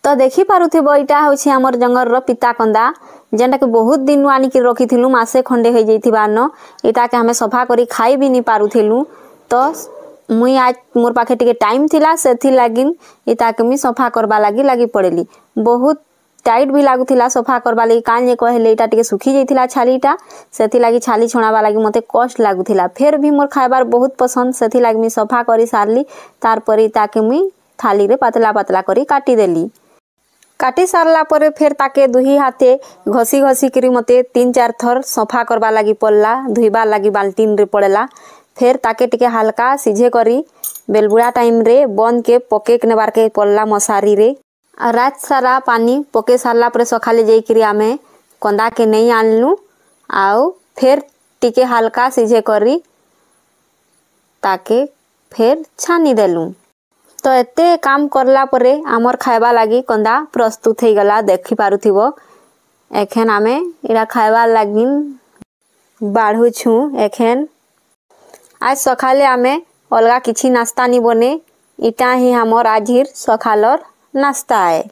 तो देखि पारुथिबो इटा होछि हमर जंगल रो पिता कंदा जेंटा के बहुत दिन आनी के रखिथिलु मासे खंडे हो जइथिबा न इटा के हमें सफा करी खाई भी नी पारुथिलु तो मुई आज मोर पाखे टिके टाइम थिला सेथि लागिन इटा के मी सफा करबा लागी पड़ेली बहुत टाइट भी लागुथिला सफा करबा लागी कान जे कहले इटा टिके सुखी जइथिला छालीटा सेथि लागी छाली छुणाबा लागी मते कष्ट लागुथिला फिर भी मोर खाइबार बहुत पसंद सेथि लागी मी सफा करी सारली तार पर इटा के मी थाली रे पतला पतला करी काटी देली काटी सारला पर फिर ताके दुही हाथे घसी घसी करी मते 3-4 थर सफा करबा लागी पड़ला धुइबा लागी बाल्टीन रे पड़ला फिर ताके टिके हल्का सिझे करी बेलबुड़ा टाइम रे बंद के पके नेबार के पड़ला मसारी रे रात सारा पानी पके सारला पर सखाले जाई करी आमे कंदा के नहीं आनलु आउ फिर टिके हल्का सिझे करी ताके फिर छानी देलु तो एते काम करला परे आमर खाइबा लागी कंदा प्रस्तुत हो गला देखि पारुथिबो एखन आमे इरा खाइबा लागी बाढ़ु छु एखन आज सखाले आमे अलगा किछि नाश्ता नी बने इटा ही हमर आजिर सखालर नाश्ता है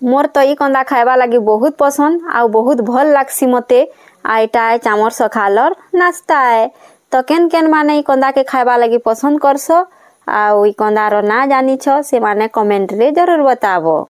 मोर तो ई कंदा खाइबा लागी बहुत पसंद आ बहुत भल लागसी मते आ इटा है चामर सखालर नाश्ता है तो केन केन माने ई कंदा के खाइबा लागी पसंद करसो आ ई कंदार ना जानी छ से माने कमेंट रे जरूर बताबो।